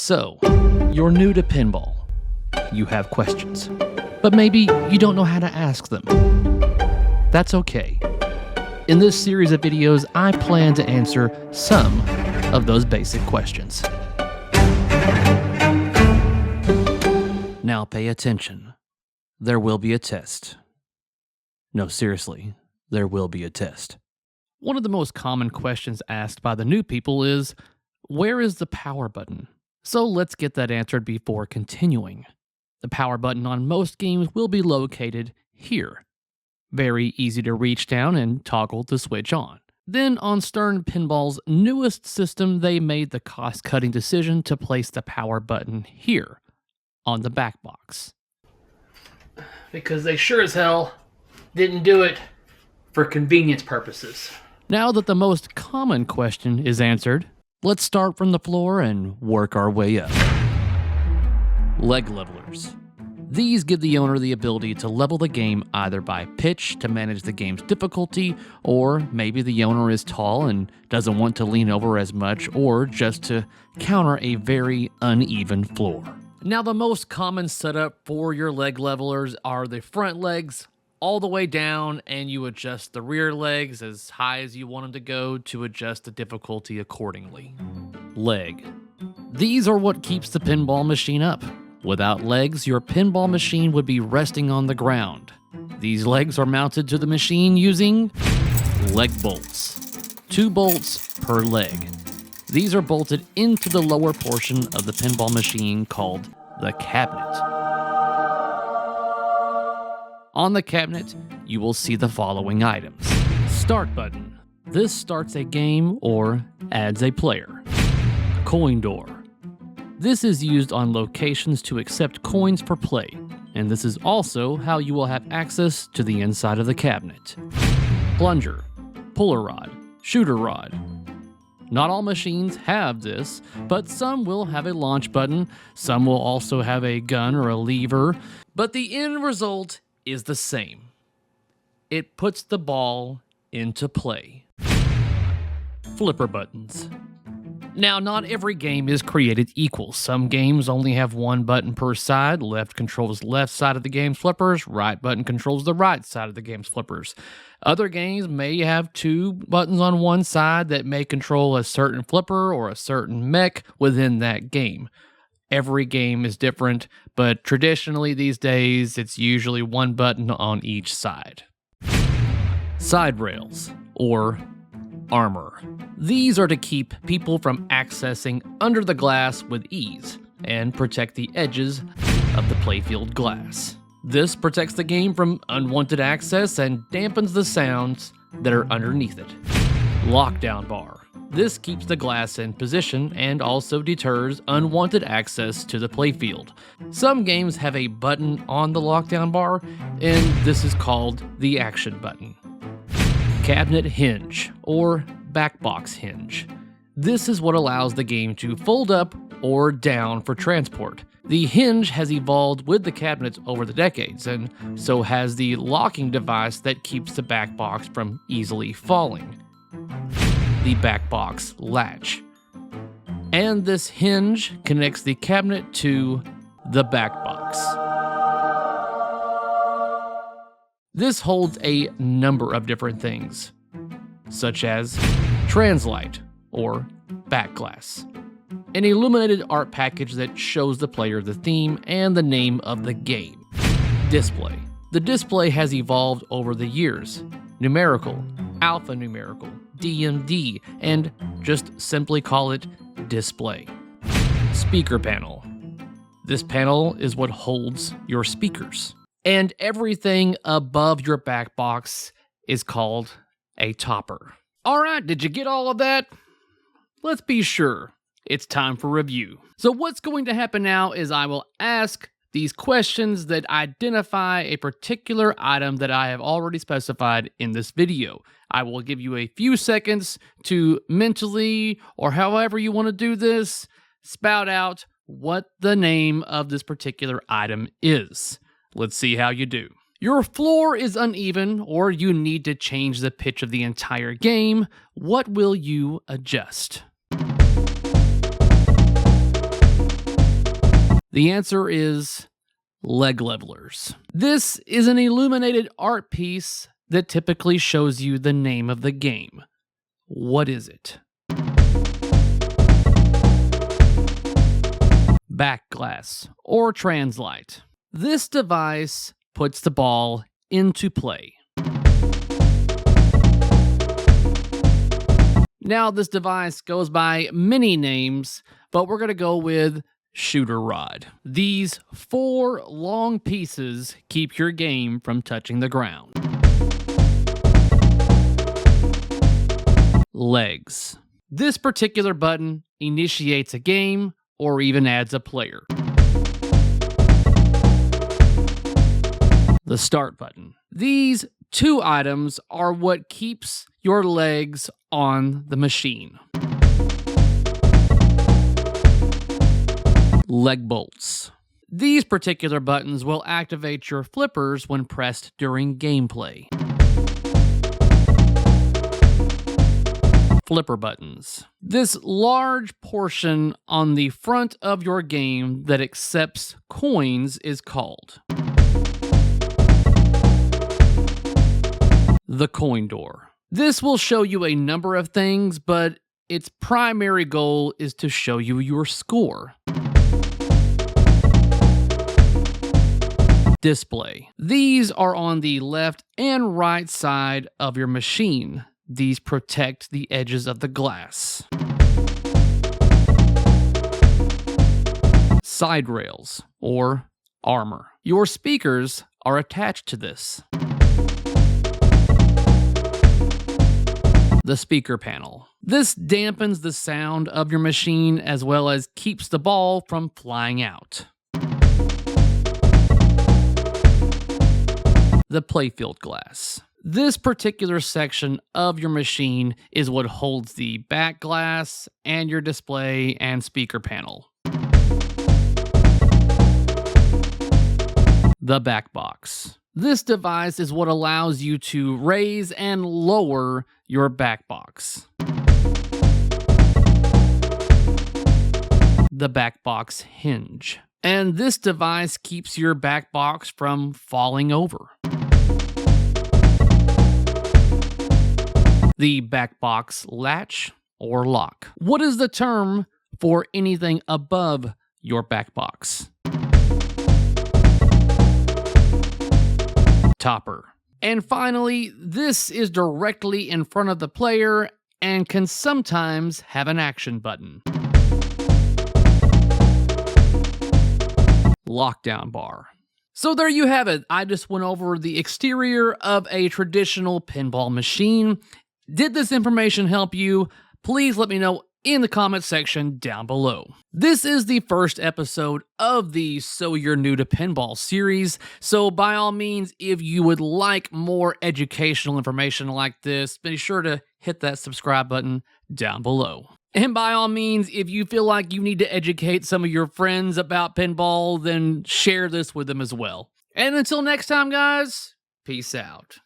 So, you're new to pinball. You have questions, but maybe you don't know how to ask them. That's okay. In this series of videos, I plan to answer some of those basic questions. Now pay attention. There will be a test. No, seriously, there will be a test. One of the most common questions asked by the new people is, where is the power button? So let's get that answered before continuing. The power button on most games will be located here. Very easy to reach down and toggle the switch on. Then on Stern Pinball's newest system, they made the cost-cutting decision to place the power button here on the Backbox. Because they sure as hell didn't do it for convenience purposes. Now that the most common question is answered, let's start from the floor and work our way up. Leg levelers. These give the owner the ability to level the game either by pitch to manage the game's difficulty, or maybe the owner is tall and doesn't want to lean over as much, or just to counter a very uneven floor. Now the most common setup for your leg levelers are the front legs all the way down, and you adjust the rear legs as high as you want them to go to adjust the difficulty accordingly. Leg. These are what keeps the pinball machine up. Without legs, your pinball machine would be resting on the ground. These legs are mounted to the machine using leg bolts. 2 bolts per leg. These are bolted into the lower portion of the pinball machine called the cabinet. On the cabinet, you will see the following items. Start button. This starts a game or adds a player. Coin door. This is used on locations to accept coins for play, and this is also how you will have access to the inside of the cabinet. Plunger, puller rod, shooter rod. Not all machines have this, but some will have a launch button, some will also have a gun or a lever, but the end result is the same. It puts the ball into play. Flipper buttons. Now, not every game is created equal. Some games only have 1 button per side. Left controls the left side of the game's flippers. Right button controls the right side of the game's flippers. Other games may have 2 buttons on one side that may control a certain flipper or a certain mech within that game. Every game is different, but traditionally these days, it's usually 1 button on each side. Side rails, or armor. These are to keep people from accessing under the glass with ease and protect the edges of the playfield glass. This protects the game from unwanted access and dampens the sounds that are underneath it. Lockdown bar. This keeps the glass in position and also deters unwanted access to the playfield. Some games have a button on the lockdown bar, and this is called the action button. Cabinet hinge, or backbox hinge. This is what allows the game to fold up or down for transport. The hinge has evolved with the cabinets over the decades, and so has the locking device that keeps the backbox from easily falling. The backbox latch. And this hinge connects the cabinet to the backbox. This holds a number of different things, such as translight or backglass, an illuminated art package that shows the player the theme and the name of the game. Display. The display has evolved over the years. Numerical, alphanumerical, DMD, and just simply call it display. Speaker panel. This panel is what holds your speakers. And everything above your backbox is called a topper. All right, did you get all of that? Let's be sure. It's time for review. So what's going to happen now is I will ask these questions that identify a particular item that I have already specified in this video. I will give you a few seconds to mentally, or however you want to do this, spout out what the name of this particular item is. Let's see how you do. Your floor is uneven, or you need to change the pitch of the entire game. What will you adjust? The answer is leg levelers. This is an illuminated art piece that typically shows you the name of the game. What is it? Backglass or translite. This device puts the ball into play. Now, this device goes by many names, but we're going to go with shooter rod. These 4 long pieces keep your game from touching the ground. Legs. This particular button initiates a game or even adds a player. The start button. These 2 items are what keeps your legs on the machine. Leg bolts. These particular buttons will activate your flippers when pressed during gameplay. Flipper buttons. This large portion on the front of your game that accepts coins is called the coin door. This will show you a number of things, but its primary goal is to show you your score. Display. These are on the left and right side of your machine. These protect the edges of the glass. Side rails, or armor. Your speakers are attached to this. The speaker panel. This dampens the sound of your machine as well as keeps the ball from flying out. The playfield glass. This particular section of your machine is what holds the back glass and your display and speaker panel. The Backbox. This device is what allows you to raise and lower your Backbox. The Backbox hinge. And this device keeps your Backbox from falling over. The Backbox latch or lock. What is the term for anything above your Backbox? Topper. And finally, this is directly in front of the player and can sometimes have an action button. Lockdown bar. So there you have it. I just went over the exterior of a traditional pinball machine. Did this information help you? Please let me know in the comment section down below. This is the first episode of the So You're New to Pinball series, so by all means, if you would like more educational information like this, be sure to hit that subscribe button down below. And by all means, if you feel like you need to educate some of your friends about pinball, then share this with them as well. And until next time, guys, peace out.